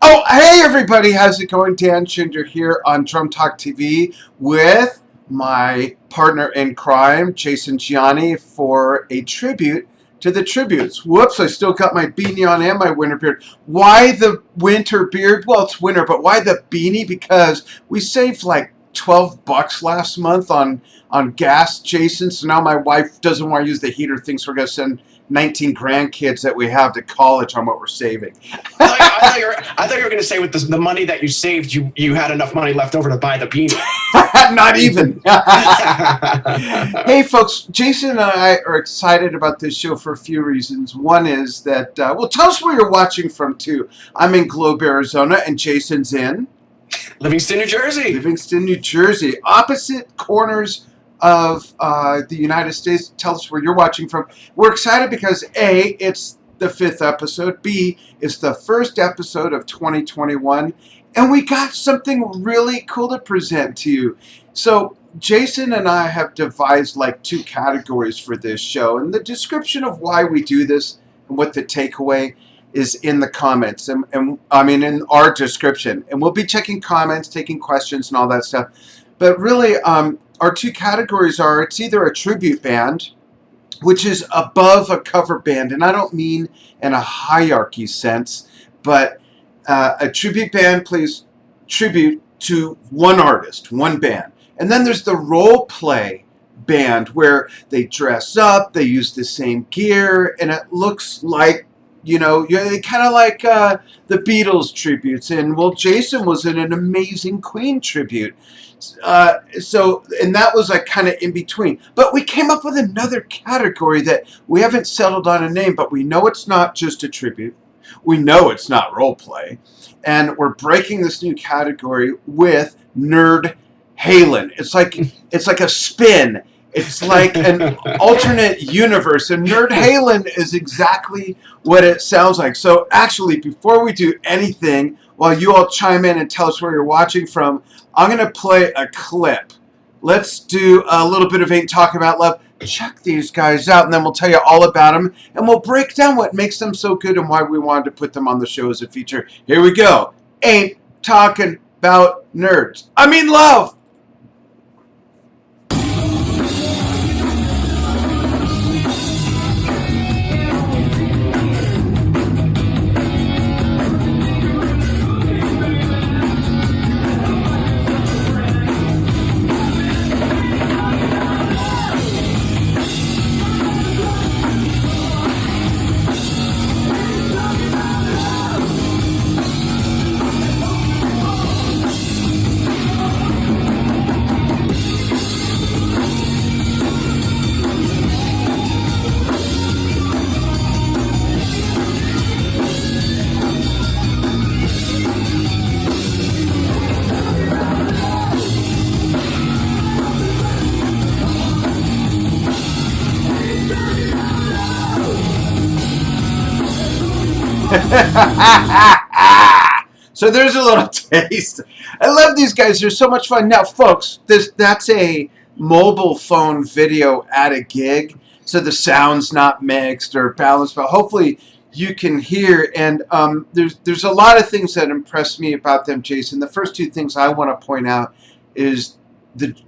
Oh, hey everybody, how's it going? Dan Shinder here on Drum Talk TV with my partner in crime, Jason Gianni, for a tribute to the tributes. Whoops, I still got my beanie on and my winter beard. Why the winter beard? Well, it's winter, but why the beanie? Because we saved like $12 last month on gas, Jason, so now my wife doesn't want to use the heater, thinks we're going to send 19 grandkids that we have to college on what we're saving. I thought you were going to say with the money that you saved, you had enough money left over to buy the beanie. Not even. Hey, folks, Jason and I are excited about this show for a few reasons. One is that, well, tell us where you're watching from, too. I'm in Globe, Arizona, and Jason's in Livingston, New Jersey. Livingston, New Jersey. Opposite corners of the United States. Tell us where you're watching from. We're excited because, A, it's the 5th episode. B, it's the first episode of 2021. And we got something really cool to present to you. So Jason and I have devised like 2 categories for this show. And the description of why we do this and what the takeaway is in the comments. And I mean, in our description. And we'll be checking comments, taking questions and all that stuff. But really, our 2 categories are, it's either a tribute band, which is above a cover band. And I don't mean in a hierarchy sense, but a tribute band plays tribute to one artist, one band. And then there's the role play band where they dress up, they use the same gear, and it looks like, you know, kind of like the Beatles tributes. And, well, Jason was in an amazing Queen tribute. And that was like kind of in between. But we came up with another category that we haven't settled on a name, but we know it's not just a tribute. We know it's not role play. And we're breaking this new category with Nerd Halen. It's like a spin. It's like an alternate universe. And Nerd Halen is exactly what it sounds like. So actually, before we do anything, while you all chime in and tell us where you're watching from, I'm going to play a clip. Let's do a little bit of Ain't Talking About Love. Check these guys out, and then we'll tell you all about them, and we'll break down what makes them so good and why we wanted to put them on the show as a feature. Here we go. Ain't Talking About Nerds. I mean love. So there's a little taste. I love these guys. They're so much fun. Now, folks, that's a mobile phone video at a gig, so the sound's not mixed or balanced, but hopefully you can hear. And there's a lot of things that impressed me about them, Jason. The first 2 things I want to point out is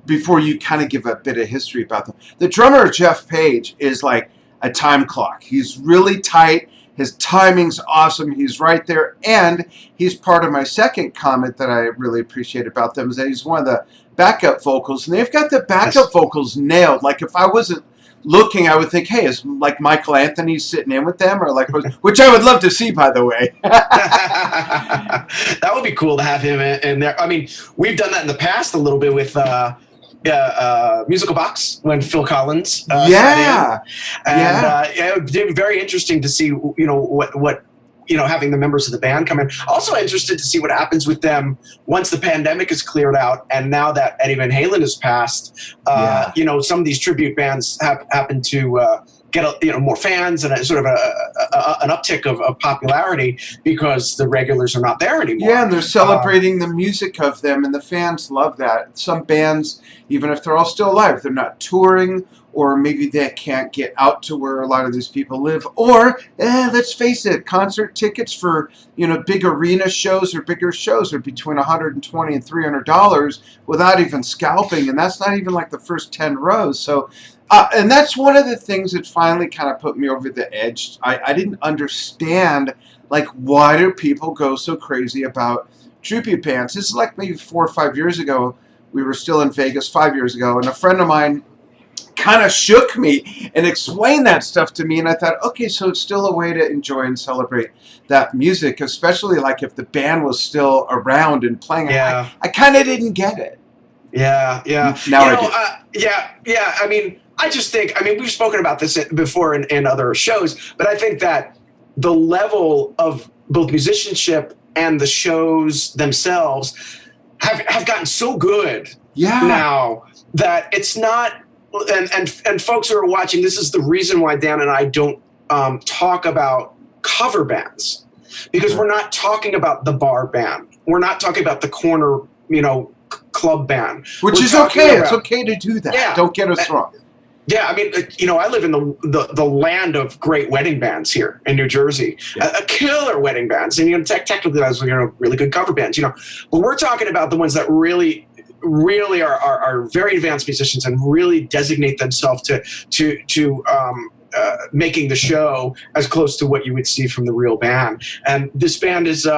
before you kind of give a bit of history about them. The drummer, Jeff Page, is like a time clock. He's really tight. His timing's awesome. He's right there. And he's part of my second comment that I really appreciate about them is that he's one of the backup vocals. And they've got the backup vocals nailed. Like if I wasn't looking, I would think, hey, is like Michael Anthony sitting in with them? Or like, which I would love to see, by the way. That would be cool to have him in there. I mean, we've done that in the past a little bit with Musical Box when Phil Collins yeah. It would be very interesting to see what having the members of the band come in. Also interested to see what happens with them once the pandemic is cleared out, and now that Eddie Van Halen has passed. Some of these tribute bands happen to get more fans and a sort of an uptick of popularity because the regulars are not there anymore. Yeah, and they're celebrating the music of them, and the fans love that. Some bands, even if they're all still alive, they're not touring, or maybe they can't get out to where a lot of these people live. Or, let's face it, concert tickets for big arena shows or bigger shows are between $120 and $300 without even scalping, and that's not even like the first 10 rows. So, and that's one of the things that finally kind of put me over the edge. I didn't understand, like, why do people go so crazy about tribute bands? This is like maybe 4 or 5 years ago. We were still in Vegas 5 years ago, and a friend of mine kind of shook me and explained that stuff to me, and I thought, okay, so it's still a way to enjoy and celebrate that music, especially like if the band was still around and playing. Yeah. I kind of didn't get it. Yeah. Now I do. Yeah. I mean, I just think, we've spoken about this before in other shows, but I think that the level of both musicianship and the shows themselves have gotten so good now that it's not. And folks who are watching, this is the reason why Dan and I don't talk about cover bands, because we're not talking about the bar band. We're not talking about the corner, club band. Which is okay. It's okay to do that. Yeah. Don't get us wrong. Yeah, I live in the land of great wedding bands here in New Jersey, a killer wedding bands, and technically those are really good cover bands, but we're talking about the ones that really are very advanced musicians and really designate themselves to making the show as close to what you would see from the real band. And this band is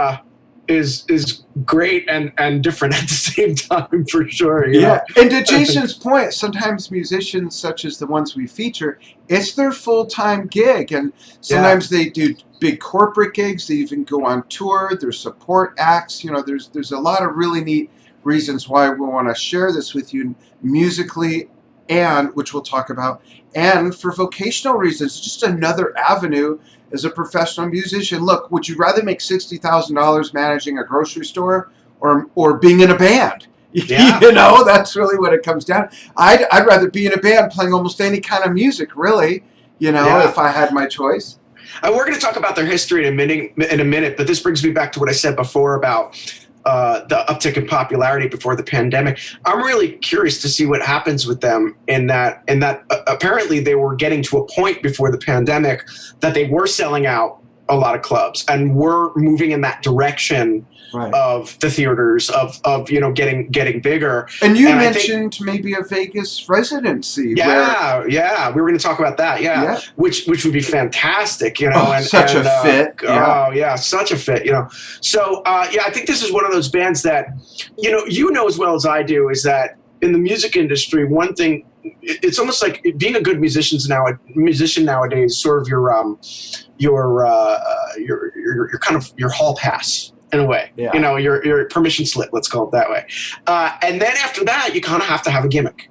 great and different at the same time, for sure. Yeah. And to Jason's point, sometimes musicians such as the ones we feature, it's their full-time gig, and sometimes they do big corporate gigs. They even go on tour. There's support acts. There's a lot of really neat reasons why we want to share this with you musically, and which we'll talk about, and for vocational reasons. Just another avenue as a professional musician. Look, would you rather make $60,000 managing a grocery store or being in a band? Yeah. That's really what it comes down. I'd rather be in a band playing almost any kind of music, really, if I had my choice. And we're going to talk about their history in a minute, but this brings me back to what I said before about the uptick in popularity before the pandemic. I'm really curious to see what happens with them in that apparently they were getting to a point before the pandemic that they were selling out a lot of clubs and were moving in that direction of the theaters of getting bigger. And you mentioned maybe a Vegas residency. Yeah, we were going to talk about that. Which would be fantastic. Such a fit. Such a fit. So I think this is one of those bands that as well as I do, is that in the music industry, one thing, it's almost like being a good musician nowadays, sort of your kind of your hall pass. In a way, your permission slip, let's call it that way. And then after that, you kind of have to have a gimmick.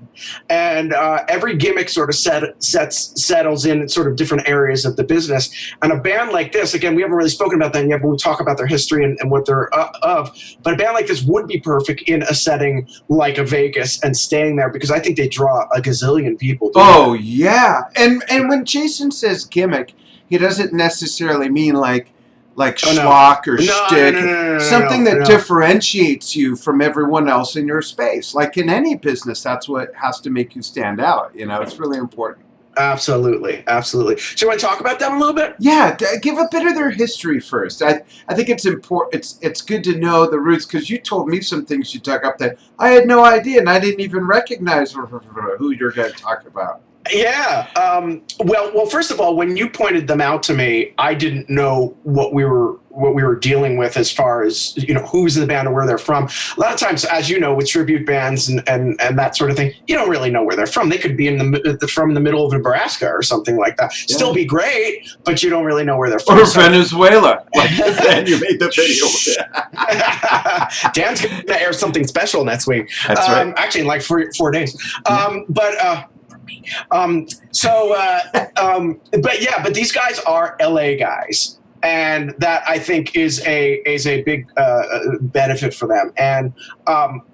And every gimmick sort of settles in sort of different areas of the business. And a band like this, again, we haven't really spoken about them yet, but we'll talk about their history and what they're of. But a band like this would be perfect in a setting like a Vegas and staying there, because I think they draw a gazillion people. Yeah. And when Jason says gimmick, he doesn't necessarily mean like schlock or shtick, something that differentiates you from everyone else in your space. Like in any business, that's what has to make you stand out. It's really important. Absolutely. So you want to talk about them a little bit? Yeah, give a bit of their history first. I think it's important. It's good to know the roots, because you told me some things you dug up that I had no idea, and I didn't even recognize who you're going to talk about. Yeah. Well, first of all, when you pointed them out to me, I didn't know what we were dealing with as far as, who's in the band or where they're from. A lot of times, as you know, with tribute bands and that sort of thing, you don't really know where they're from. They could be from the middle of Nebraska or something like that. Yeah. Still be great, but you don't really know where they're from. Or Venezuela, like the band you made the video with. Dan's going to air something special next week. That's right. Actually, in like 4 days. But these guys are LA guys, and that I think is a big benefit for them. And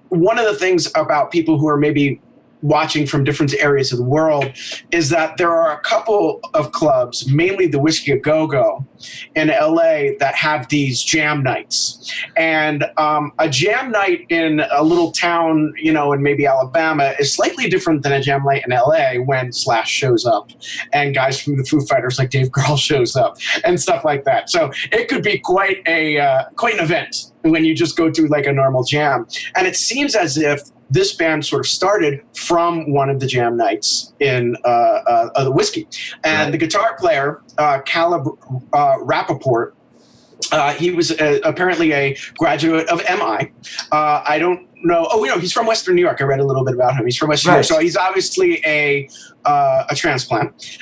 one of the things about people who are maybe watching from different areas of the world is that there are a couple of clubs, mainly the Whiskey A Go Go in LA, that have these jam nights. And a jam night in a little town, in maybe Alabama is slightly different than a jam night in LA when Slash shows up and guys from the Foo Fighters like Dave Grohl shows up and stuff like that. So it could be quite an event when you just go to like a normal jam. And it seems as if this band sort of started from one of the jam nights in the Whiskey. And the guitar player, Caleb Rappaport, he was apparently a graduate of MI. I don't know. Oh, he's from Western New York. I read a little bit about him. He's from Western New York. So he's obviously a transplant.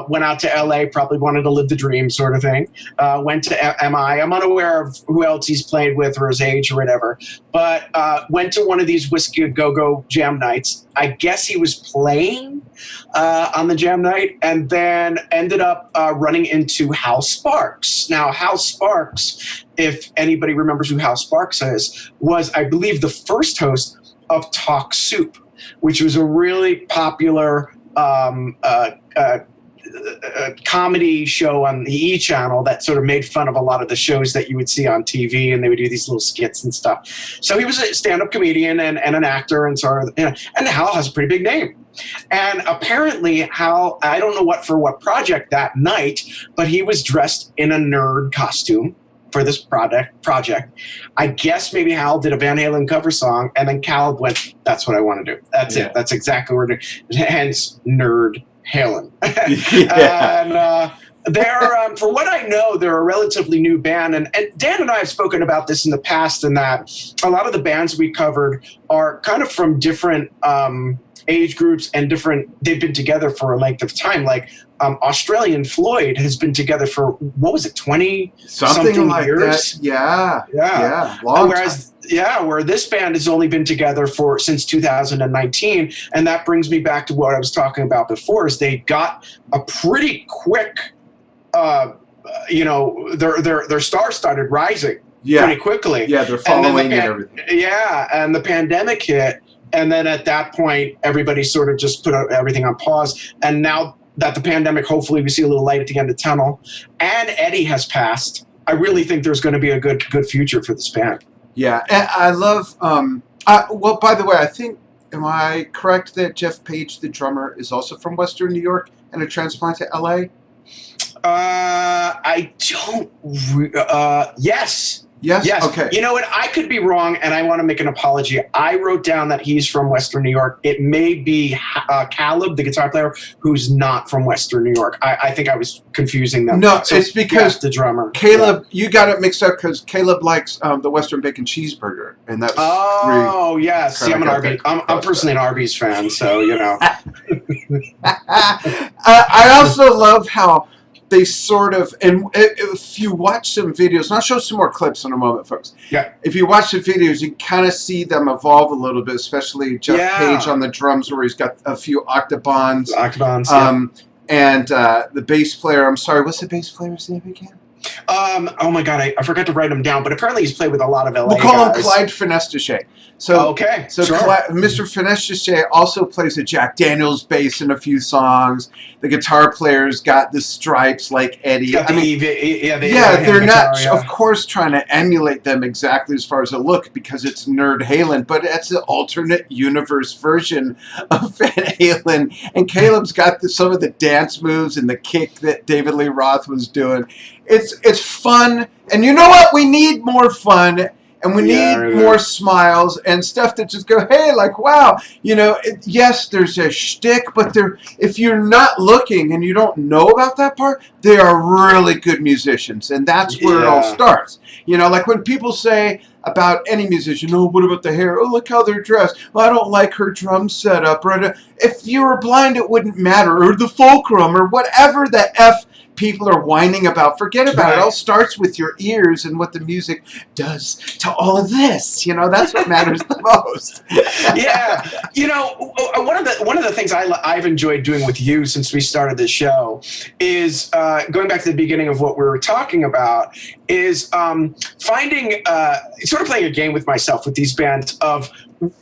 Went out to LA, probably wanted to live the dream sort of thing. Went to MI. I'm unaware of who else he's played with or his age or whatever. But went to one of these Whiskey A Go Go jam nights. I guess he was playing on the jam night and then ended up running into Hal Sparks. Now, Hal Sparks, if anybody remembers who Hal Sparks is, was, I believe, the first host of Talk Soup, which was a really popular comedy show on the E! Channel that sort of made fun of a lot of the shows that you would see on TV, and they would do these little skits and stuff. So he was a stand-up comedian and an actor, and sort of, and Hal has a pretty big name. And apparently Hal, I don't know what project that night, but he was dressed in a nerd costume for this project. I guess maybe Hal did a Van Halen cover song, and then Caleb went, "That's what I want to do. That's it. That's exactly what we're doing." Hence, Nerd Halen. And they're, for what I know, they're a relatively new band. And Dan and I have spoken about this in the past, in that a lot of the bands we covered are kind of from different age groups and they've been together for a length of time. Like Australian Floyd has been together for, what was it, 20 something like years? That. Yeah. Long time. Where this band has only been together since 2019. And that brings me back to what I was talking about before, is they got a pretty quick, their stars started rising pretty quickly. Yeah, they're following and everything. Yeah, and the pandemic hit. And then at that point, everybody sort of just put everything on pause. And now that the pandemic, hopefully we see a little light at the end of the tunnel, and Eddie has passed, I really think there's going to be a good future for this band. Yeah, and I love, well, by the way, am I correct that Jeff Page, the drummer, is also from Western New York and a transplant to LA? I don't, yes. Yes. Okay. You know what? I could be wrong, and I want to make an apology. I wrote down that he's from Western New York. It may be Caleb, the guitar player, who's not from Western New York. I think I was confusing them. No, so it's because the drummer. Caleb, you got it mixed up because Caleb likes the Western Bacon Cheeseburger, and that's. Oh yes, see, I'm an Arby's. I'm personally an Arby's fan, so I also love how they sort of, and if you watch some videos, and I'll show some more clips in a moment, folks. Yeah. If you watch the videos, you kind of see them evolve a little bit, especially Jeff Page on the drums, where he's got a few octobans. And the bass player, I'm sorry, what's the bass player's name again? Oh my God, I forgot to write him down, but apparently he's played with a lot of LA We'll call guys. him Clyde Finesse-Duché. So sure. Mr. Finesse-Duché also plays a Jack Daniels bass in a few songs. The guitar player's got the stripes like Eddie. They're not, of course, trying to emulate them exactly as far as the look, because it's Nerd Halen, but it's an alternate universe version of Van Halen. And Caleb's got some of the dance moves and the kick that David Lee Roth was doing. It's fun, and you know what? We need more fun, and we need more smiles and stuff that just go, hey, like, wow, yes, there's a shtick, but if you're not looking and you don't know about that part, they are really good musicians, and that's where it all starts. Like when people say about any musician, oh, what about the hair? Oh, look how they're dressed. Well, I don't like her drum setup. If you were blind, it wouldn't matter, or the fulcrum, or whatever the F people are whining about. Forget about it. It all starts with your ears and what the music does to all of this. That's what matters the most. One of the things I've enjoyed doing with you since we started this show is going back to the beginning of what we were talking about, is finding sort of playing a game with myself with these bands of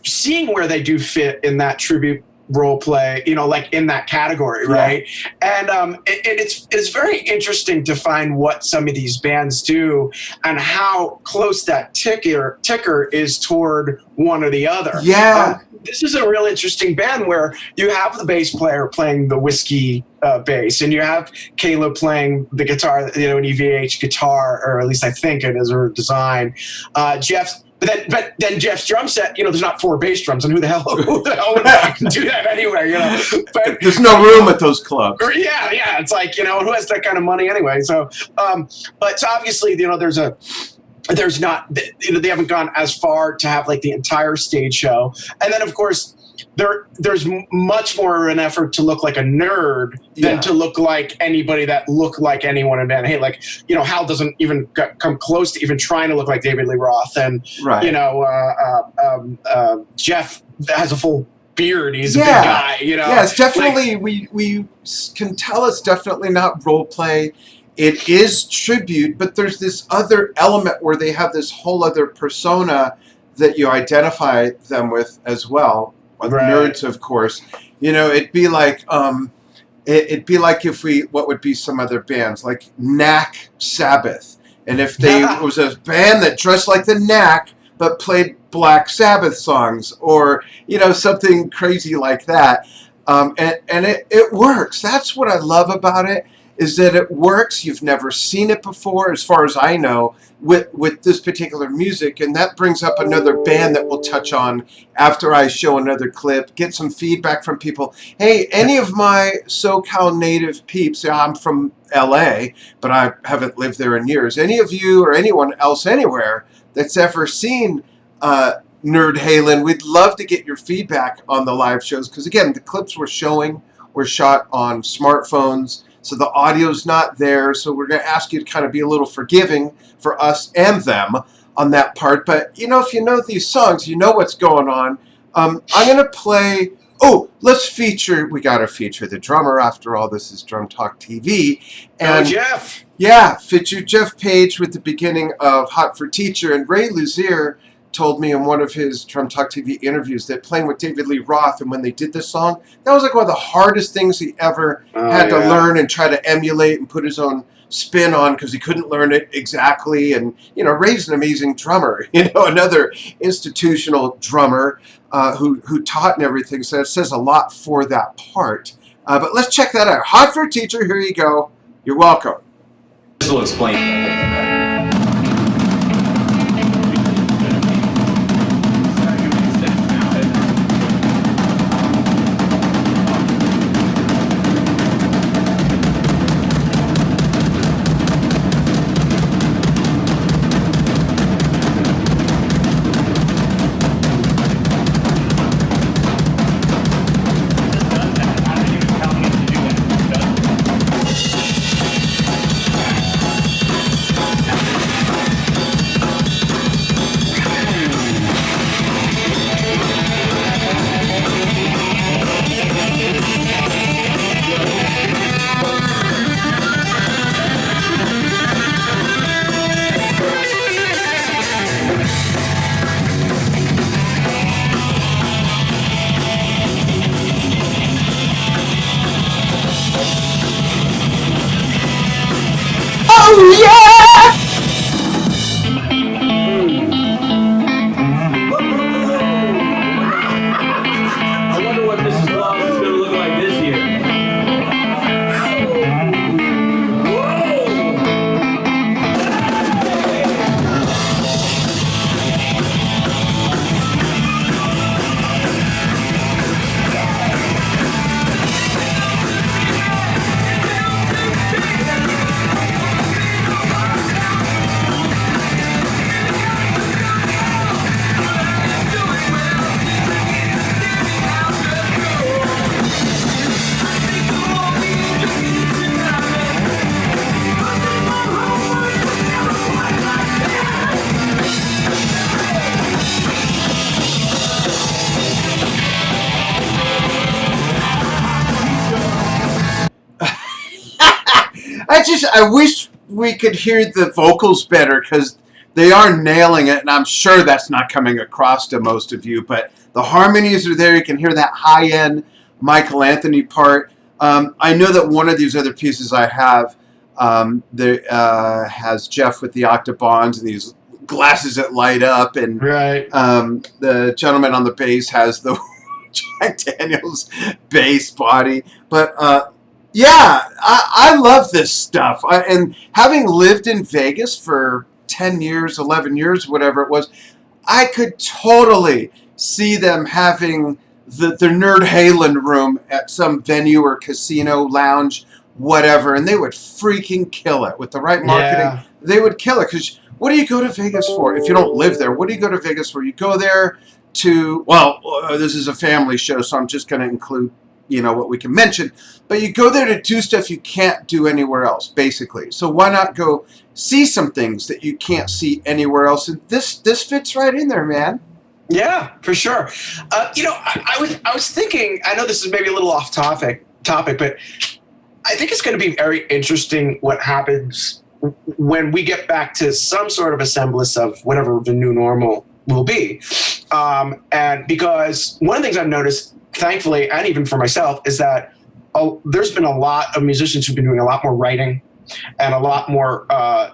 seeing where they do fit in that tribute role play, like in that category, right? And it's very interesting to find what some of these bands do and how close that ticker is toward one or the other. Yeah. This is a real interesting band where you have the bass player playing the whiskey bass, and you have Caleb playing the guitar, an EVH guitar, or at least I think it is her design. But then Jeff's drum set, there's not 4 bass drums, and who the hell would do that anyway? But there's no room at those clubs. Yeah, it's like who has that kind of money anyway? So, but so obviously, there's not, they haven't gone as far to have like the entire stage show, and then of course there's much more an effort to look like a nerd than to look like anybody that looked like anyone in band. Hey, like Hal doesn't even come close to even trying to look like David Lee Roth, and Jeff has a full beard. He's a big guy. Yeah, it's definitely we can tell it's definitely not role play. It is tribute, but there's this other element where they have this whole other persona that you identify them with as well. Nerds, of course. It'd be like what would be some other bands like Knack Sabbath, and if it was a band that dressed like the Knack but played Black Sabbath songs, or something crazy like that, and it works. That's what I love about it. Is that it works. You've never seen it before, as far as I know, with this particular music. And that brings up another band that we'll touch on after I show another clip, get some feedback from people. Hey, any of my SoCal native peeps, I'm from LA, but I haven't lived there in years. Any of you or anyone else anywhere that's ever seen Nerd Halen, we'd love to get your feedback on the live shows. Because again, the clips we're showing were shot on smartphones, so the audio's not there, so we're going to ask you to kind of be a little forgiving for us and them on that part. But, if you know these songs, you know what's going on. I'm going to play... Oh, we got to feature the drummer. After all, this is Drum Talk TV. And Jeff! Yeah, feature Jeff Page with the beginning of Hot for Teacher. And Ray Luzier told me in one of his Drum Talk TV interviews that playing with David Lee Roth, and when they did this song, that was like one of the hardest things he ever had to learn and try to emulate and put his own spin on, because he couldn't learn it exactly. And Ray's an amazing drummer, another institutional drummer who taught and everything. So it says a lot for that part. But let's check that out. Hot for Teacher. Here you go. You're welcome. This will explain. Oh yeah! I wonder what Mrs. Claus is going to look like this year. I wish we could hear the vocals better, because they are nailing it, and I'm sure that's not coming across to most of you, but the harmonies are there. You can hear that high-end Michael Anthony part. I know that one of these other pieces I have there has Jeff with the octobons and these glasses that light up, and Right. the gentleman on the bass has the Jack Daniels bass body. But yeah, I love this stuff. And having lived in Vegas for 10 years, 11 years, whatever it was, I could totally see them having the Nerd Halen room at some venue or casino lounge, whatever, and they would freaking kill it with the right marketing. Yeah. They would kill it, because what do you go to Vegas for if you don't live there? What do you go to Vegas for? You go there to, well, this is a family show, so I'm just going to include, what we can mention. But you go there to do stuff you can't do anywhere else, basically. So why not go see some things that you can't see anywhere else? And this fits right in there, man. Yeah, for sure. I was thinking. I know this is maybe a little off topic, but I think it's going to be very interesting what happens when we get back to some sort of a semblance of whatever the new normal will be. And because one of the things I've noticed, thankfully, and even for myself, is that there's been a lot of musicians who've been doing a lot more writing and a lot more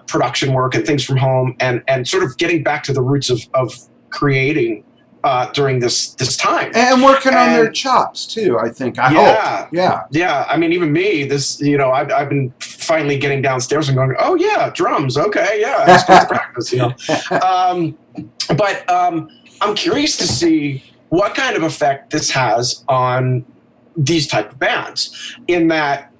production work and things from home, and sort of getting back to the roots of creating during this time, and working on their chops too. I think. I hope. Yeah. I mean, even me. I've been finally getting downstairs and going, oh yeah, drums. Okay, yeah, let's go to practice. But I'm curious to see what kind of effect this has on these type of bands. In that,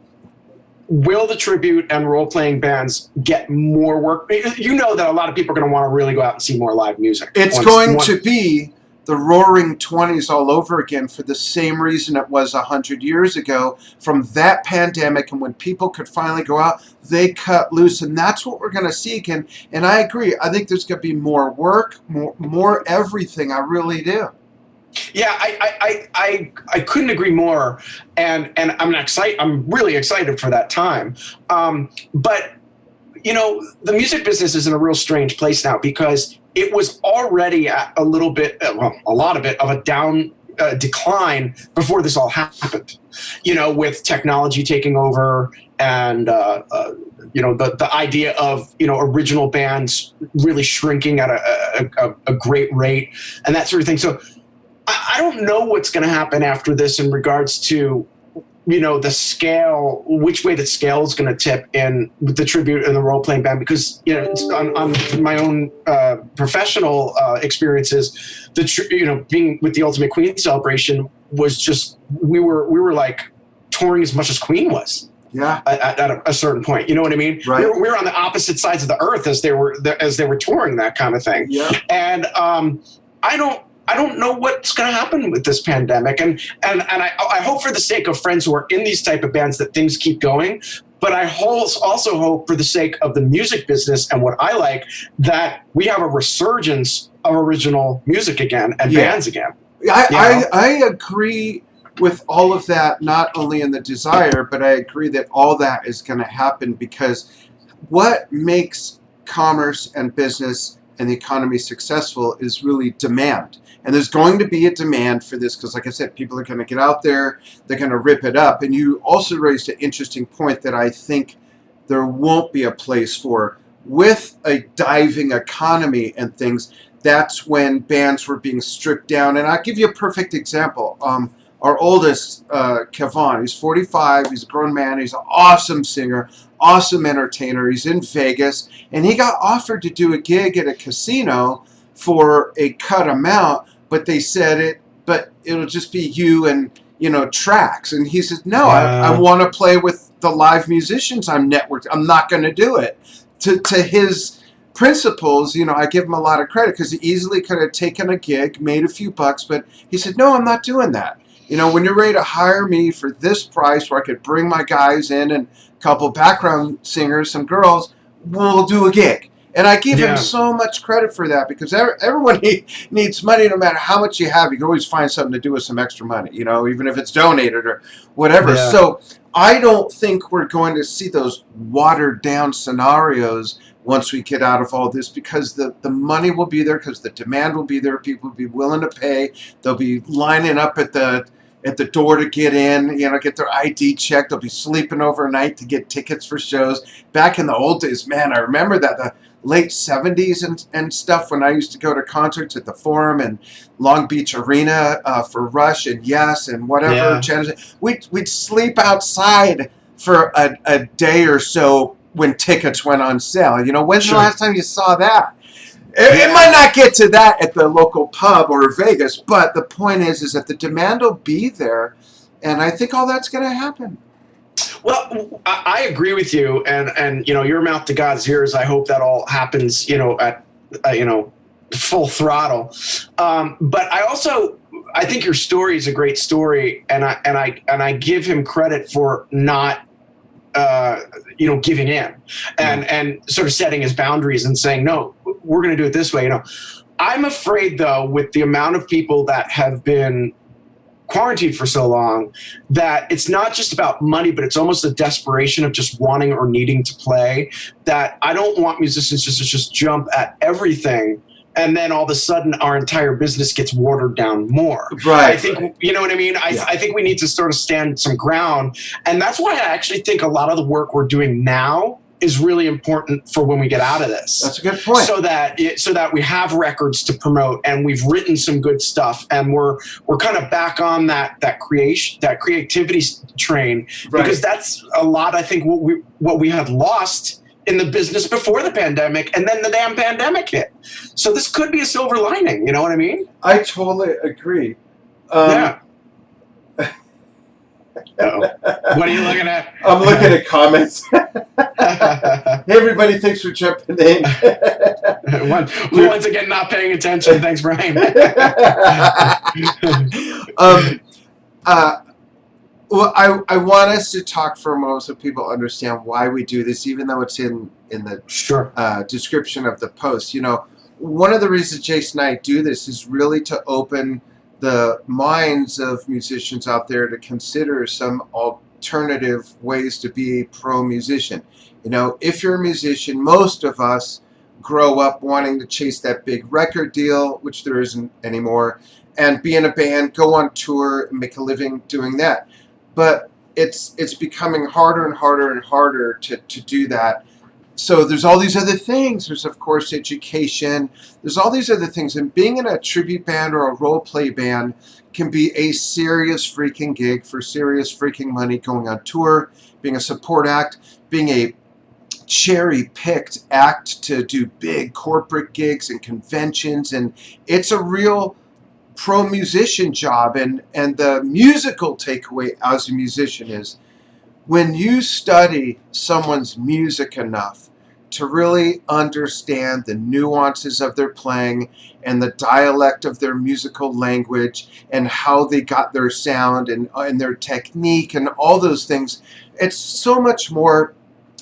will the tribute and role-playing bands get more work? You know that a lot of people are going to want to really go out and see more live music. It's going to be the Roaring 20s all over again, for the same reason it was 100 years ago. From that pandemic, and when people could finally go out, they cut loose, and that's what we're going to see again. And I agree. I think there's going to be more work, more everything. I really do. Yeah, I couldn't agree more, and I'm really excited for that time. But the music business is in a real strange place now, because it was already at a lot of it of a down decline before this all happened. With technology taking over, and the idea of original bands really shrinking at a great rate, and that sort of thing. So I don't know what's going to happen after this in regards to, the scale, which way the scale is going to tip in the tribute and the role-playing band, because, on my own professional experiences, being with the Ultimate Queen celebration was just, we were like touring as much as Queen was. Yeah. At a certain point, you know what I mean? Right. We were on the opposite sides of the earth as they were touring, that kind of thing. Yeah. And I don't know what's going to happen with this pandemic, and I hope, for the sake of friends who are in these type of bands, that things keep going. But I also hope, for the sake of the music business and what I like, that we have a resurgence of original music again and bands again. I agree with all of that, not only in the desire, but I agree that all that is going to happen, because what makes commerce and business and the economy successful is really demand. And there's going to be a demand for this, because, like I said, people are going to get out there, they're going to rip it up. And you also raised an interesting point that I think there won't be a place for. With a diving economy and things, that's when bands were being stripped down. And I'll give you a perfect example. Our oldest, Kevon, he's 45, he's a grown man, he's an awesome singer, awesome entertainer. He's in Vegas, and he got offered to do a gig at a casino for a cut amount, but they said but it'll just be you and, tracks. And he said, no, I want to play with the live musicians I'm networked. I'm not going to do it. To his principles, I give him a lot of credit, because he easily could have taken a gig, made a few bucks, but he said, no, I'm not doing that. When you're ready to hire me for this price, where I could bring my guys in and a couple background singers, some girls, we'll do a gig. And I give him so much credit for that, because everyone needs money. No matter how much you have, you can always find something to do with some extra money, even if it's donated or whatever. Yeah. So I don't think we're going to see those watered down scenarios once we get out of all this, because the money will be there, because the demand will be there. People will be willing to pay. They'll be lining up at the at the door to get in, get their ID checked. They'll be sleeping overnight to get tickets for shows. Back in the old days, man, I remember that, the late 70s and stuff, when I used to go to concerts at the Forum and Long Beach Arena for Rush and Yes and whatever. Yeah. We'd sleep outside for a day or so when tickets went on sale. When's the last time you saw that? It might not get to that at the local pub or Vegas, but the point is that the demand will be there, and I think all that's going to happen. Well, I agree with you, and your mouth to God's ears. I hope that all happens, at full throttle. But I think your story is a great story, and I give him credit for not giving in and sort of setting his boundaries and saying, no, we're going to do it this way. I'm afraid, though, with the amount of people that have been quarantined for so long, that it's not just about money, but it's almost a desperation of just wanting or needing to play, that I don't want musicians to just jump at everything. And then all of a sudden our entire business gets watered down more. Right. I think, you know what I mean? I think we need to sort of stand some ground. And that's why I actually think a lot of the work we're doing now is really important for when we get out of this. That's a good point. So that we have records to promote, and we've written some good stuff, and we're kind of back on that creativity train, right. Because that's a lot, I think, what we had lost in the business before the pandemic, and then the damn pandemic hit. So this could be a silver lining. You know what I mean? I totally agree. Yeah. What are you looking at? I'm looking at comments. Hey, everybody, thanks for jumping in. Once again, not paying attention. Thanks, Brian. Well, I want us to talk for a moment so people understand why we do this, even though it's in the description of the post. One of the reasons Jason and I do this is really to open the minds of musicians out there to consider some alternative ways to be a pro musician. If you're a musician, most of us grow up wanting to chase that big record deal, which there isn't anymore, and be in a band, go on tour, and make a living doing that. But it's becoming harder and harder and harder to do that. So there's all these other things. There's, of course, education. There's all these other things. And being in a tribute band or a role play band can be a serious freaking gig for serious freaking money, going on tour, being a support act, being a cherry-picked act to do big corporate gigs and conventions. And it's a real pro musician job. And the musical takeaway as a musician is, when you study someone's music enough to really understand the nuances of their playing and the dialect of their musical language and how they got their sound and their technique and all those things, it's so much more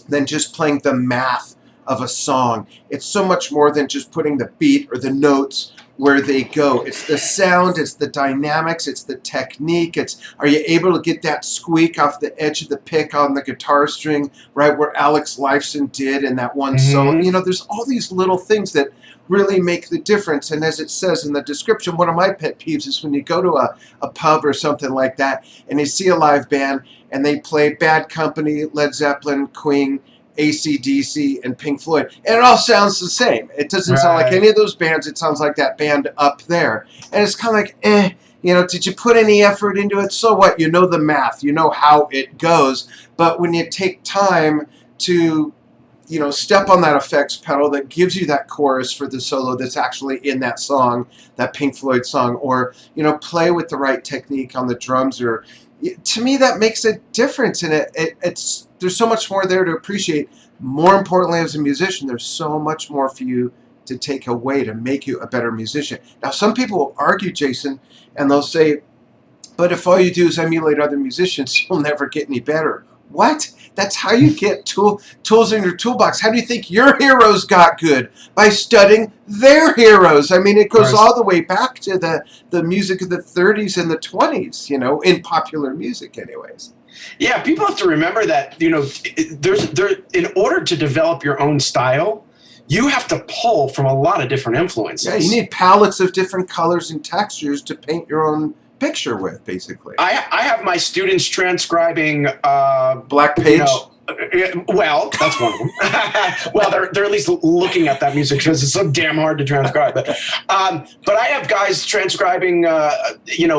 than just playing the math of a song. It's so much more than just putting the beat or the notes where they go. It's the sound, it's the dynamics, it's the technique, are you able to get that squeak off the edge of the pick on the guitar string, right where Alex Lifeson did in that one solo. There's all these little things that really make the difference. And as it says in the description, one of my pet peeves is when you go to a pub or something like that and you see a live band and they play Bad Company, Led Zeppelin, Queen, AC/DC, and Pink Floyd, and it all sounds the same. It doesn't sound like any of those bands. It sounds like that band up there, and it's kind of like, did you put any effort into it? So what? You know the math, you know how it goes, but when you take time to step on that effects pedal that gives you that chorus for the solo that's actually in that song, that Pink Floyd song, or play with the right technique on the drums, or to me that makes a difference. And it's there's so much more there to appreciate. More importantly, as a musician, there's so much more for you to take away to make you a better musician. Now, some people will argue, Jason, and they'll say, but if all you do is emulate other musicians, you'll never get any better. What? That's how you get tools in your toolbox. How do you think your heroes got good? By studying their heroes. I mean, it goes all the way back to the music of the 30s and the 20s, in popular music anyways. Yeah, people have to remember that, in order to develop your own style, you have to pull from a lot of different influences. Yeah, you need palettes of different colors and textures to paint your own picture with, basically. I have my students transcribing Black Page. Well, that's one of them. Well, they're at least looking at that music because it's so damn hard to transcribe. But I have guys transcribing,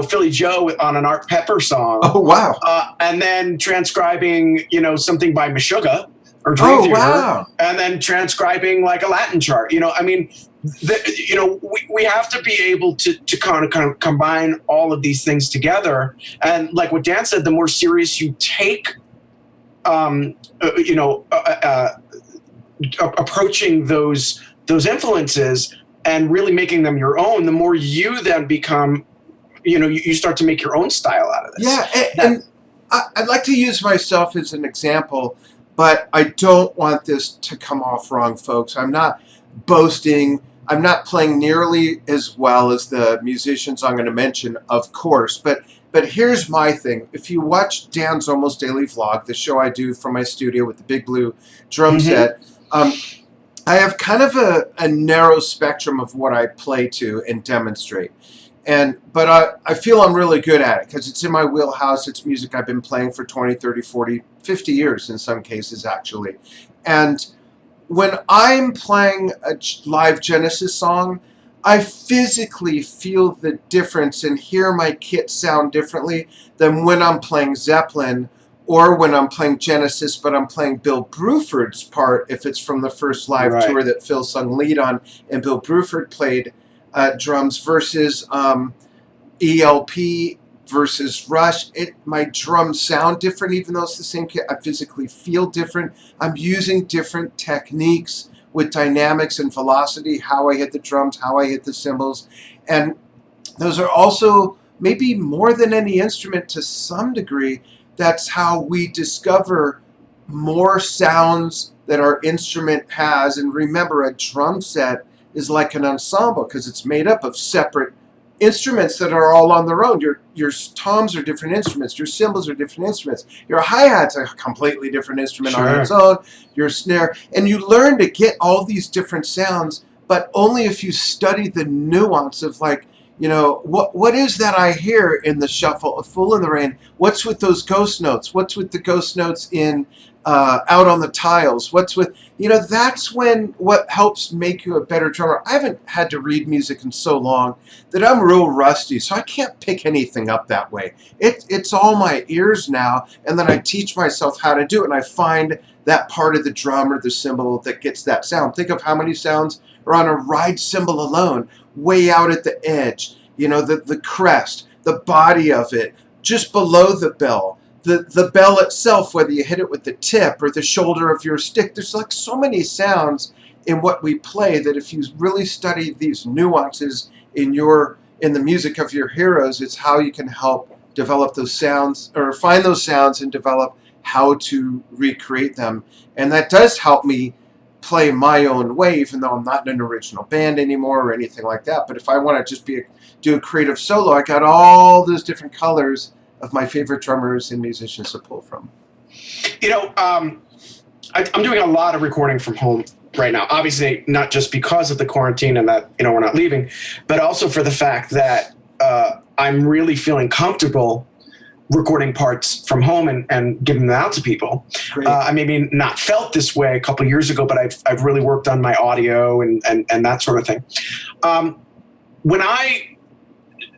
Philly Joe on an Art Pepper song. Oh wow! And then transcribing, something by Meshuggah or Dream Theater, wow! And then transcribing like a Latin chart. We have to be able to kind of combine all of these things together. And like what Dan said, the more serious you take approaching those influences and really making them your own, the more you then become, you start to make your own style out of this. Yeah, and I'd like to use myself as an example, but I don't want this to come off wrong, folks. I'm not boasting. I'm not playing nearly as well as the musicians I'm going to mention, of course, but here's my thing. If you watch Dan's Almost Daily Vlog, the show I do from my studio with the big blue drum set, I have kind of a narrow spectrum of what I play to and demonstrate. But I feel I'm really good at it because it's in my wheelhouse. It's music I've been playing for 20, 30, 40, 50 years in some cases, actually. And when I'm playing a live Genesis song, I physically feel the difference and hear my kit sound differently than when I'm playing Zeppelin or when I'm playing Genesis, but I'm playing Bill Bruford's part if it's from the first live tour that Phil sung lead on and Bill Bruford played drums versus ELP versus Rush. My drums sound different even though it's the same kit. I physically feel different. I'm using different techniques with dynamics and velocity, how I hit the drums, how I hit the cymbals. And those are also, maybe more than any instrument to some degree, that's how we discover more sounds that our instrument has. And remember, a drum set is like an ensemble because it's made up of separate instruments that are all on their own. Your toms are different instruments. Your cymbals are different instruments. Your hi-hat's a completely different instrument on its own. Your snare. And you learn to get all these different sounds, but only if you study the nuance of like, what is that I hear in the shuffle of Fool in the Rain? What's with those ghost notes? What's with the ghost notes in Out on the Tiles? What's with, that's when what helps make you a better drummer. I haven't had to read music in so long that I'm real rusty, so I can't pick anything up that way. It's all my ears now, and then I teach myself how to do it, and I find that part of the drum or the cymbal that gets that sound. Think of how many sounds are on a ride cymbal alone, way out at the edge, the crest, the body of it, just below the bell. The bell itself, whether you hit it with the tip or the shoulder of your stick, there's like so many sounds in what we play that if you really study these nuances in the music of your heroes, it's how you can help develop those sounds or find those sounds and develop how to recreate them. And that does help me play my own way, even though I'm not in an original band anymore or anything like that. But if I want to just do a creative solo, I got all those different colors of my favorite drummers and musicians to pull from. I'm doing a lot of recording from home right now. Obviously, not just because of the quarantine and that we're not leaving, but also for the fact that I'm really feeling comfortable recording parts from home and giving them out to people. I maybe not felt this way a couple of years ago, but I've really worked on my audio and that sort of thing.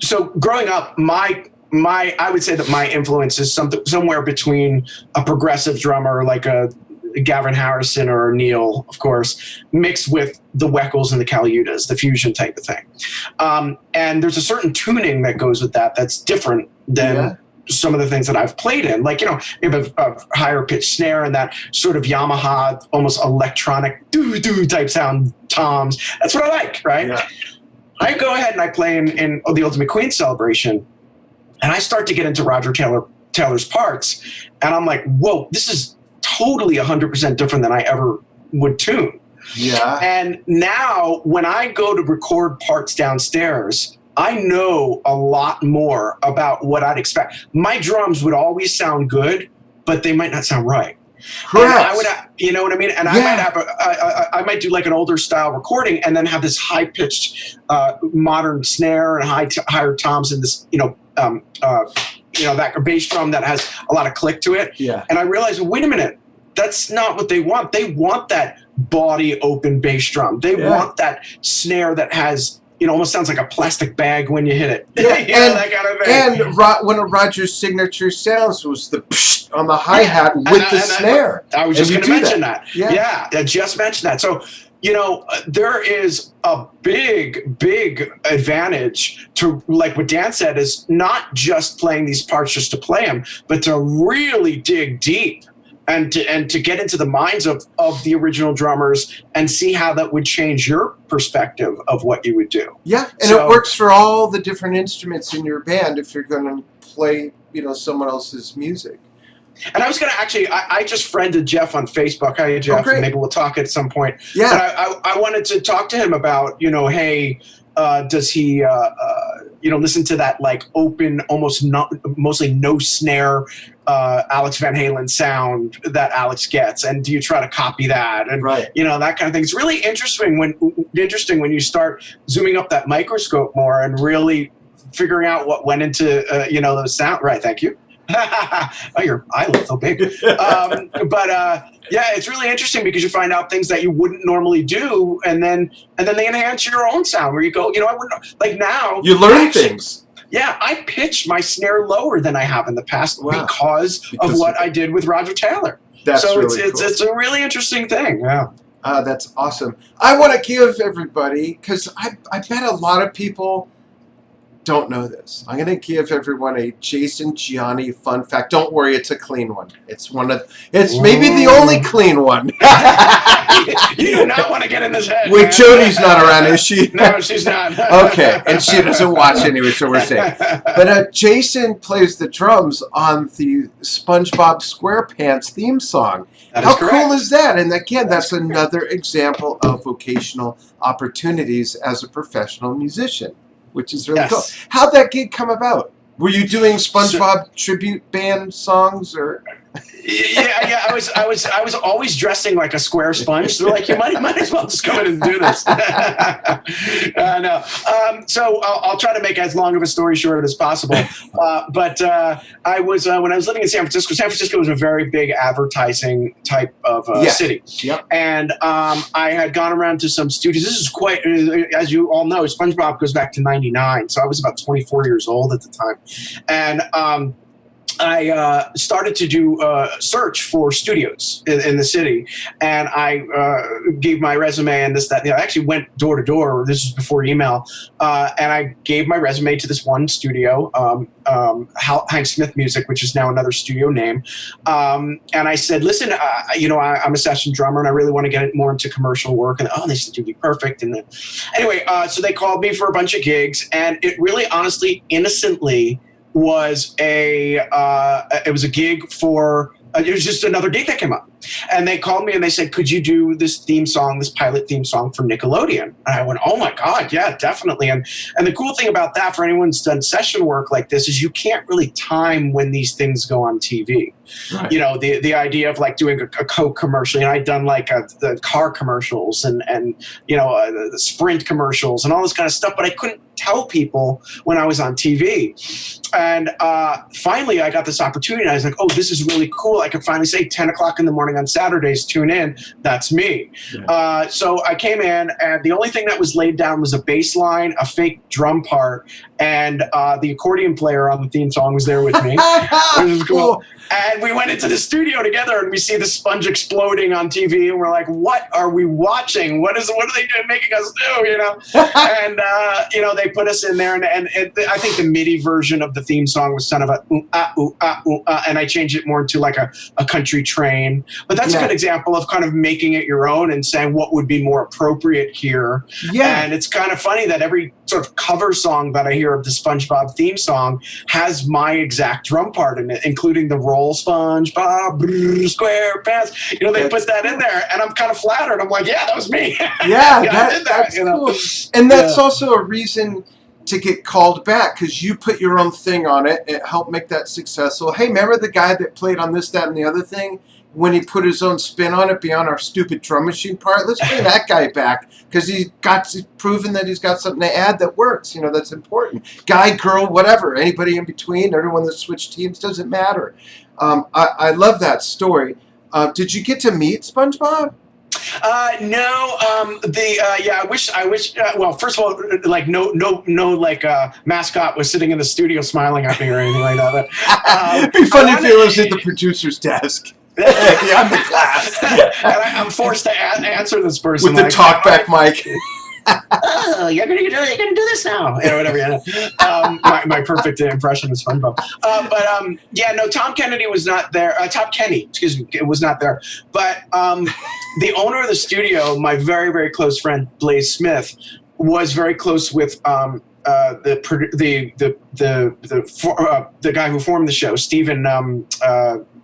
So growing up, I would say that my influence is somewhere between a progressive drummer like a Gavin Harrison or Neil, of course, mixed with the Weckls and the Caliutas, the fusion type of thing. And there's a certain tuning that goes with that that's different than some of the things that I've played in. Like, you have a higher pitched snare and that sort of Yamaha, almost electronic doo-doo type sound toms. That's what I like, right? Yeah. I go ahead and I play in the Ultimate Queen Celebration, and I start to get into Roger Taylor's parts, and I'm like, whoa, this is totally 100% different than I ever would tune. Yeah. And now when I go to record parts downstairs, I know a lot more about what I'd expect. My drums would always sound good, but they might not sound right. Correct. And I would, you know what I mean? And I might do like an older style recording and then have this high pitched modern snare and higher toms and this, that bass drum that has a lot of click to it. Yeah. And I realized, wait a minute, that's not what they want. They want that body open bass drum. They want that snare that has, almost sounds like a plastic bag when you hit it. Yeah, that kind of thing. And one of Roger's signature sounds was the psh on the hi-hat with the snare. I was just going to mention that. Yeah, I just mentioned that. So, there is a big advantage to, like what Dan said, is not just playing these parts just to play them, but to really dig deep and to get into the minds of the original drummers and see how that would change your perspective of what you would do. Yeah, and it works for all the different instruments in your band if you're going to play, someone else's music. And I was going to actually, I just friended Jeff on Facebook. Hi, Jeff. Oh, maybe we'll talk at some point. Yeah. But I wanted to talk to him about, hey, does he, listen to that like open, mostly no snare Alex Van Halen sound that Alex gets, and do you try to copy that, and that kind of thing. It's really interesting when you start zooming up that microscope more and really figuring out what went into the sound. Right, thank you. Oh, your eye looks so big. It's really interesting because you find out things that you wouldn't normally do, and then they enhance your own sound. Where you go, I wouldn't like now. You learn things. Yeah, I pitch my snare lower than I have in the past because of what I did with Roger Taylor. That's so really cool. It's a really interesting thing. Yeah. That's awesome. I want to give everybody, because I bet a lot of people don't know this. I'm going to give everyone a Jason Gianni fun fact. Don't worry, it's a clean one. It's maybe the only clean one. You do not want to get in this head. Wait, man. Jody's not around, is she? No, she's not. Okay, and she doesn't watch anyway, so we're safe. But Jason plays the drums on the SpongeBob SquarePants theme song. How cool is that? And again, that's another example of vocational opportunities as a professional musician, which is really cool. How'd that gig come about? Were you doing SpongeBob tribute band songs, or? Yeah. I was always dressing like a square sponge. They're like, you might as well just come in and do this. No. So I'll try to make as long of a story short as possible. But I was when I was living in San Francisco. San Francisco was a very big advertising type of city. Yep. And I had gone around to some studios. This is quite, as you all know, SpongeBob goes back to '99. So I was about 24 years old at the time, and I started to do a search for studios in the city, and I gave my resume and this, that. I actually went door to door. This was before email, and I gave my resume to this one studio, Hank Smith Music, which is now another studio name. And I said, listen, I'm a session drummer, and I really want to get more into commercial work. And they said, you'd be perfect. And then, anyway, so they called me for a bunch of gigs, and it really, honestly, innocently was a gig for it was just another gig that came up, and they called me and they said, could you do this pilot theme song for Nickelodeon? And I went, oh my God, yeah, definitely. And the cool thing about that, for anyone who's done session work like this, is you can't really time when these things go on TV. Right. The idea of like doing a Coke commercial, I'd done like the car commercials and the Sprint commercials and all this kind of stuff, but I couldn't tell people when I was on TV. And finally I got this opportunity, and I was like, oh, this is really cool. I could finally say 10 o'clock in the morning on Saturdays, tune in. That's me. Yeah. So I came in, and the only thing that was laid down was a bass line, a fake drum part, and the accordion player on the theme song was there with me. Which is cool. And we went into the studio together, and we see the sponge exploding on TV, and we're like, what are we watching? What are they doing, making us do, And, they put us in there, and I think the MIDI version of the theme song was kind of a ooh, ah, ooh, ah, ooh, ah, and I changed it more to like a country train. But that's a good example of kind of making it your own and saying what would be more appropriate here. Yeah. And it's kind of funny that every sort of cover song that I hear of the SpongeBob theme song has my exact drum part in it, including the roll SpongeBob SquarePants. They put that in there, and I'm kind of flattered. I'm like, yeah, that was me. Yeah, I did that. That's cool. And that's also a reason to get called back, because you put your own thing on it. It helped make that successful. Hey, remember the guy that played on this, that, and the other thing? when he put his own spin on it beyond our stupid drum machine part. Let's bring that guy back because he's proven that he's got something to add that works. That's important. Guy, girl, whatever, anybody in between, everyone that switched teams, doesn't matter. I love that story. Did you get to meet SpongeBob? No. I wish. Well, first of all, like no, mascot was sitting in the studio smiling at me or anything like that. It'd be funny if he was at the producer's desk. I'm the class. And I'm forced to answer this person with the talkback mic. Oh, you're gonna do this now, whatever. My perfect impression of SpongeBob. No, Tom Kennedy was not there. Tom Kenny, excuse me, was not there. But the owner of the studio, my very, very close friend Blaze Smith, was very close with the guy who formed the show, Stephen.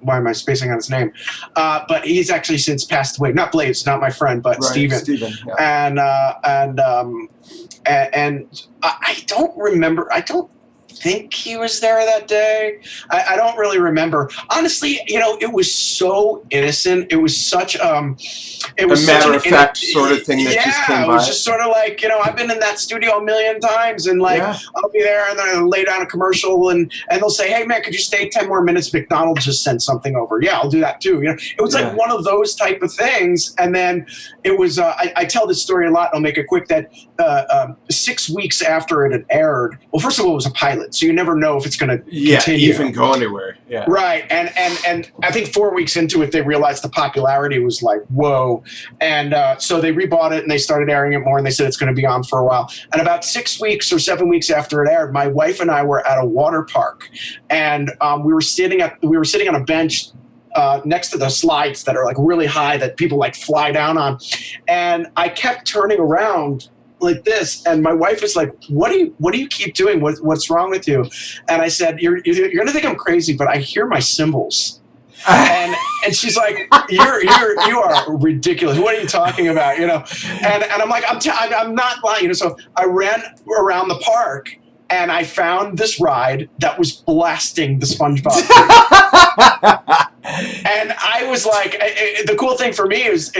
Why am I spacing on his name? But he's actually since passed away. Not Blaze, not my friend, but right, Stephen. Yeah. And I don't remember. I don't think he was there that day. I don't really remember. Honestly, it was so innocent. It was such it was a matter of fact sort of thing that just came by. It was just sort of like, I've been in that studio a million times, and I'll be there and then I'll lay down a commercial and they'll say, hey man, could you stay 10 more minutes? McDonald's just sent something over. Yeah, I'll do that too. It was like one of those type of things. And then it was, I tell this story a lot. I'll make it quick that 6 weeks after it had aired, well, first of all, it was a pilot. So you never know if it's going to continue. Even go anywhere. Yeah. Right. And I think 4 weeks into it, they realized the popularity was like, whoa. And so they rebought it and they started airing it more, and they said it's going to be on for a while. And about 6 weeks or 7 weeks after it aired, my wife and I were at a water park, and we were sitting on a bench next to the slides that are like really high that people like fly down on. And I kept turning around like this, and my wife was like, what do you keep doing? What's wrong with you? And I said, you're gonna think I'm crazy, but I hear my cymbals. And she's like, you are ridiculous. What are you talking about? And I'm like, I'm not lying. So I ran around the park and I found this ride that was blasting the SpongeBob. And I was like, the cool thing for me is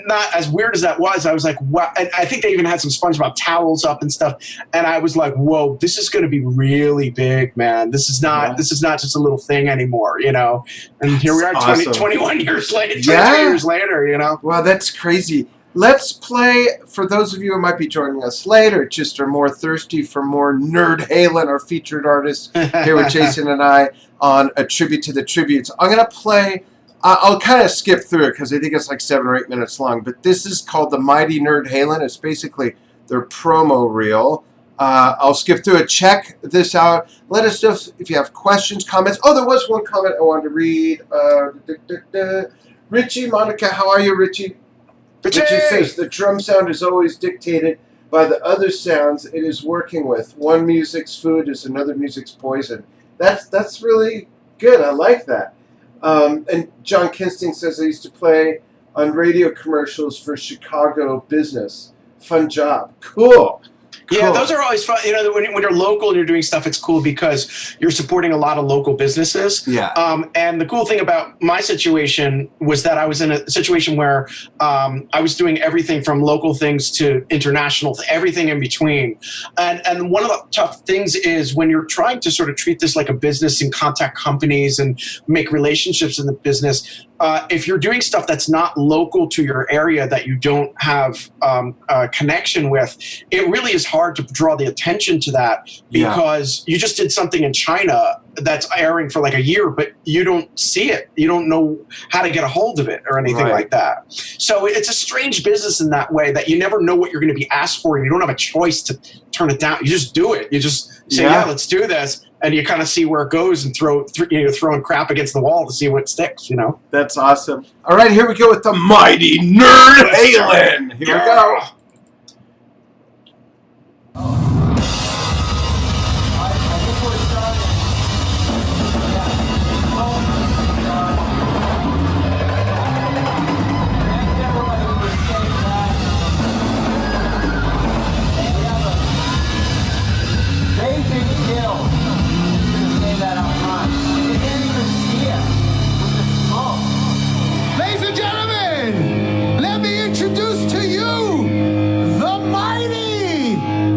not as weird as that was. I was like, wow. And I think they even had some SpongeBob towels up and stuff. And I was like, whoa, this is going to be really big, man. This is not just a little thing anymore, And here we are, awesome. 21 years later, 22 years later, Wow, that's crazy. Let's play, for those of you who might be joining us later, just are more thirsty for more Nerd Halen, our featured artist, here with Jason and I on a tribute to the tributes. I'm going to play, I'll kind of skip through it because I think it's like 7 or 8 minutes long, but this is called The Mighty Nerd Halen. It's basically their promo reel. I'll skip through it. Check this out. Let us know if you have questions, comments. Oh, there was one comment I wanted to read. Richie, Monica, how are you, Richie? Richie says, the drum sound is always dictated by the other sounds it is working with. One music's food is another music's poison. That's really good. I like that. And John Kinsting says, I used to play on radio commercials for Chicago business. Fun job. Cool. Yeah, those are always fun. When you're local and you're doing stuff, it's cool because you're supporting a lot of local businesses. Yeah. And the cool thing about my situation was that I was in a situation where I was doing everything from local things to international, to everything in between. And one of the tough things is when you're trying to sort of treat this like a business and contact companies and make relationships in the business, if you're doing stuff that's not local to your area that you don't have a connection with, it really is hard to draw the attention to that because you just did something in China that's airing for like a year, but you don't see it. You don't know how to get a hold of it or anything like that. So it's a strange business in that way that you never know what you're going to be asked for. And you don't have a choice to turn it down. You just do it. You just say, yeah let's do this. And you kind of see where it goes and throwing crap against the wall to see what sticks, That's awesome. All right, here we go with the mighty Nerd Halen. Here we go.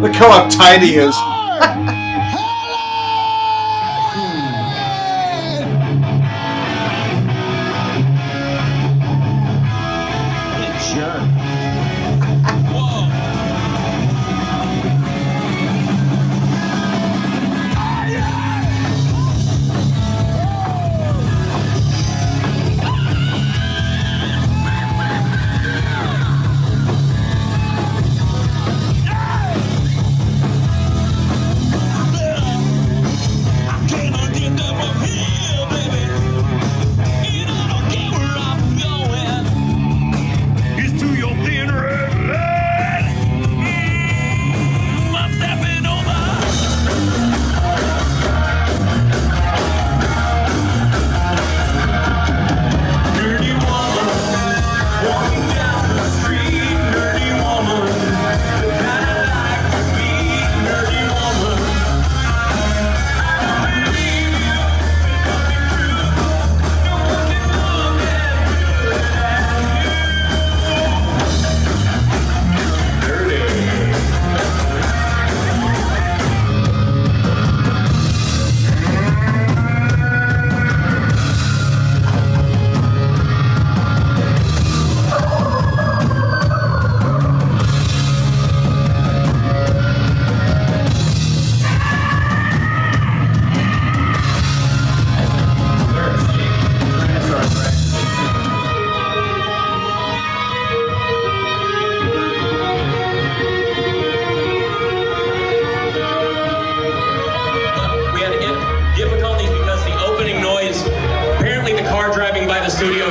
Look how uptight he is.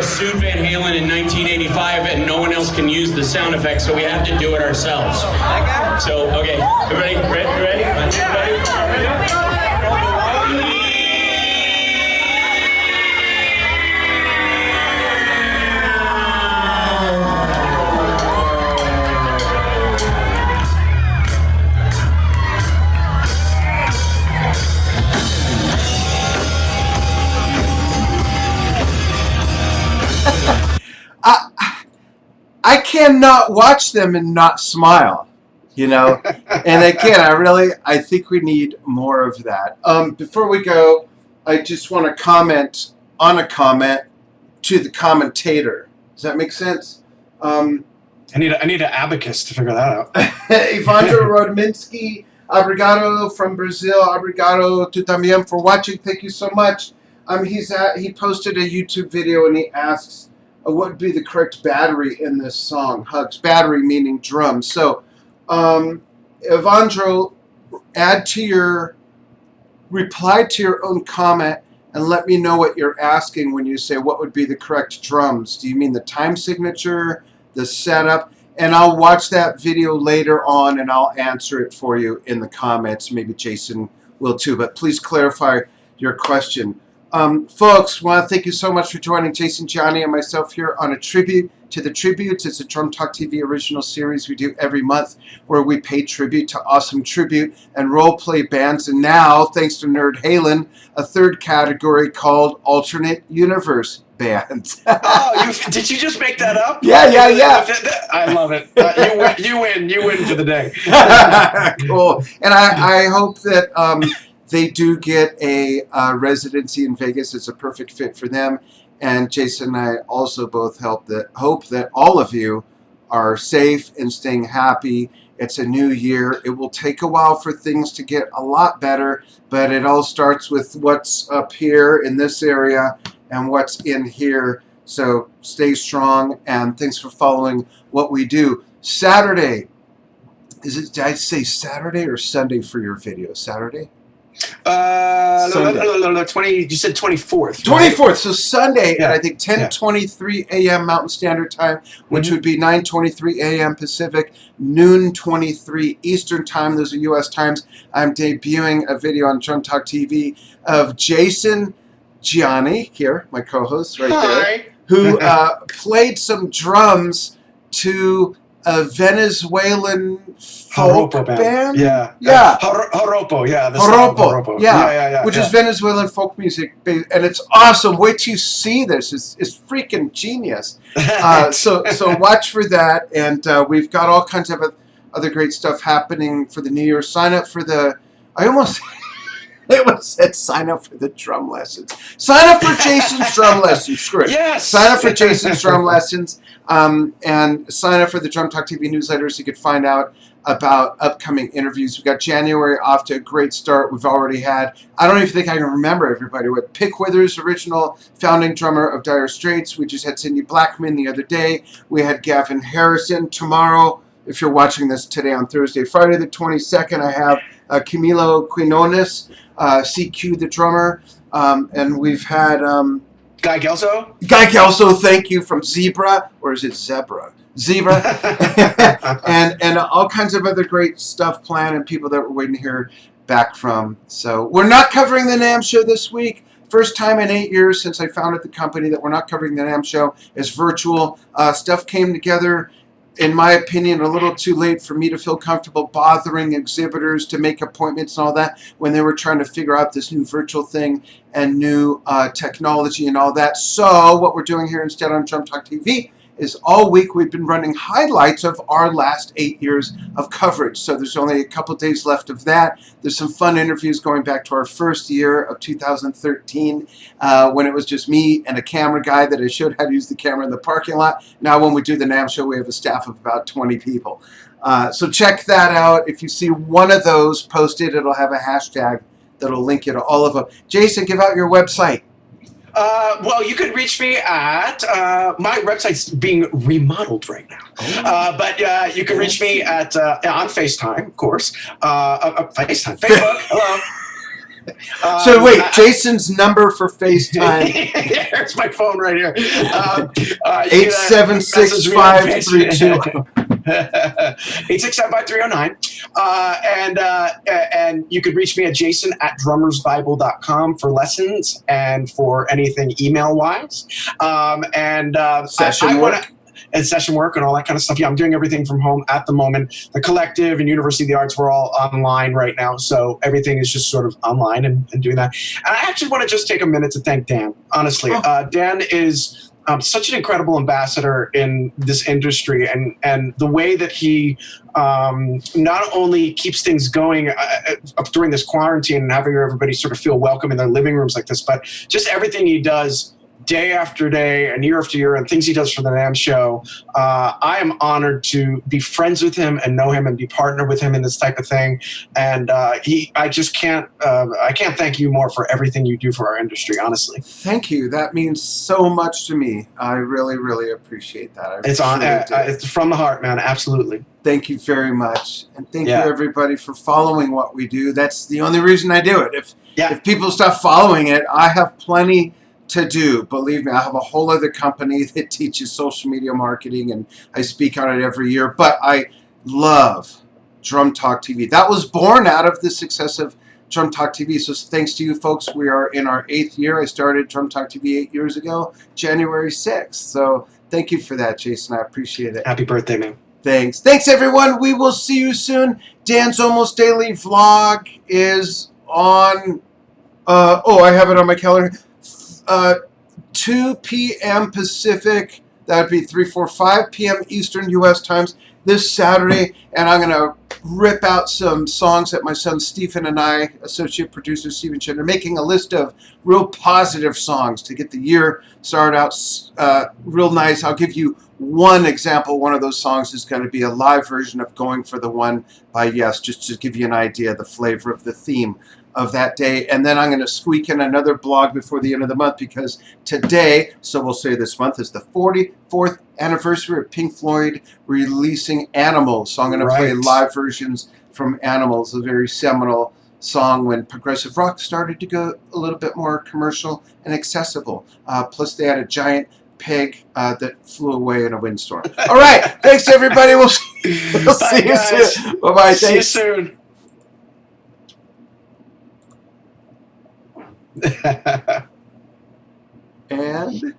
Sued Van Halen in 1985 and no one else can use the sound effects, so we have to do it ourselves. So, okay, everybody ready? I cannot watch them and not smile, you know. And again, I think we need more of that. Before we go, I just want to comment on a comment to the commentator. Does that make sense? I need an abacus to figure that out. Evandro Rodminski, obrigado from Brazil. Obrigado tu também for watching. Thank you so much. He posted a YouTube video and he asks, what would be the correct battery in this song? Hugs. Battery meaning drums. So, Evandro, reply to your own comment and let me know what you're asking when you say what would be the correct drums. Do you mean the time signature, the setup? And I'll watch that video later on and I'll answer it for you in the comments. Maybe Jason will too, but please clarify your question. Folks, want to thank you so much for joining Jason Gianni and myself here on a tribute to the Tributes. It's a Drum Talk TV original series we do every month where we pay tribute to awesome tribute and role-play bands. And now, thanks to Nerd Halen, a third category called Alternate Universe Bands. Oh, did you just make that up? Yeah. I love it. You win for the day. Cool. And I hope that they do get a residency in Vegas. It's a perfect fit for them. And Jason and I also both hope that all of you are safe and staying happy. It's a new year. It will take a while for things to get a lot better, but it all starts with what's up here in this area and what's in here. So stay strong, and thanks for following what we do. Saturday. Did I say Saturday or Sunday for your video? Saturday? No, 20. You said 24th. 24th. Right? So Sunday yeah. at I think 10:23 a.m. Mountain Standard Time, which would be 9:23 a.m. Pacific, noon 23 Eastern Time. Those are U.S. times. I'm debuting a video on Drum Talk TV of Jason Gianni, here, my co-host right there, who played some drums to a Venezuelan folk band. Yeah. Joropo, yeah. Joropo, yeah. Which is Venezuelan folk music, and it's awesome. Wait till you see this. It's freaking genius. So watch for that, and we've got all kinds of other great stuff happening for the new year. Sign up for the, I almost said sign up for the drum lessons. Sign up for Jason's drum lessons. Screw it. Yes. Sign up for Jason's drum lessons, and sign up for the Drum Talk TV newsletter so you can find out about upcoming interviews. We've got January off to a great start. We've already had, I don't even think I can remember everybody. With Pick Withers, original founding drummer of Dire Straits. We just had Cindy Blackman the other day. We had Gavin Harrison. Tomorrow, if you're watching this today on Thursday, Friday the 22nd, I have Camilo Quinones, CQ the drummer. And we've had Guy Gelso? Guy Kelso, thank you, from Zebra, or is it Zebra? Zebra, and all kinds of other great stuff planned, and people that we're waiting to hear back from. So we're not covering the NAMM show this week. First time in 8 years since I founded the company that we're not covering the NAMM show. It's virtual. Stuff came together, in my opinion, a little too late for me to feel comfortable bothering exhibitors to make appointments and all that when they were trying to figure out this new virtual thing and new technology and all that. So what we're doing here instead on Drum Talk TV is all week we've been running highlights of our last 8 years of coverage. So there's only a couple days left of that. There's some fun interviews going back to our first year of 2013 when it was just me and a camera guy that I showed how to use the camera in the parking lot. Now when we do the NAMM show, we have a staff of about 20 people. So check that out. If you see one of those posted, it'll have a hashtag that'll link you to all of them. Jason, give out your website. Well, you can reach me at my website's being remodeled right now, but you can reach me at on FaceTime, of course. FaceTime, Facebook. Hello. So wait, Jason's number for FaceTime. Here's my phone right here. 876-532. 867-5309. And you could reach me at jason@drummersbible.com for lessons and for anything email-wise. Session work. And session work and all that kind of stuff. Yeah, I'm doing everything from home at the moment. The Collective and University of the Arts, we're all online right now. So everything is just sort of online and doing that. And I actually want to just take a minute to thank Dan, honestly. Dan is such an incredible ambassador in this industry, and the way that he not only keeps things going during this quarantine and having everybody sort of feel welcome in their living rooms like this, but just everything he does day after day and year after year and things he does for the NAMM show. I am honored to be friends with him and know him and be partnered with him in this type of thing. And I can't thank you more for everything you do for our industry, honestly. Thank you. That means so much to me. I really, really appreciate that. It's from the heart, man. Absolutely. Thank you very much. And thank you, everybody, for following what we do. That's the only reason I do it. If people stop following it, I have plenty to do. Believe me, I have a whole other company that teaches social media marketing, and I speak on it every year. But I love Drum Talk TV. That was born out of the success of Drum Talk TV. So thanks to you folks, we are in our 8th year. I started Drum Talk TV 8 years ago, January 6th. So thank you for that, Jason. I appreciate it. Happy birthday, man. Thanks. Thanks, everyone. We will see you soon. Dan's Almost Daily Vlog is on, I have it on my calendar. 2 p.m. Pacific, that would be 5 p.m. Eastern U.S. times this Saturday, and I'm going to rip out some songs that my son Stephen and I, associate producer Stephen Shinder, making a list of real positive songs to get the year started out real nice. I'll give you one example. One of those songs is going to be a live version of Going for the One by Yes, just to give you an idea of the flavor of the theme of that day. And then I'm going to squeak in another blog before the end of the month, because today, so we'll say this month, is the 44th anniversary of Pink Floyd releasing Animals. So I'm going to play live versions from Animals, a very seminal song when progressive rock started to go a little bit more commercial and accessible. Plus they had a giant pig that flew away in a windstorm. All right. Thanks, everybody. We'll see you soon. Bye-bye. See you soon. And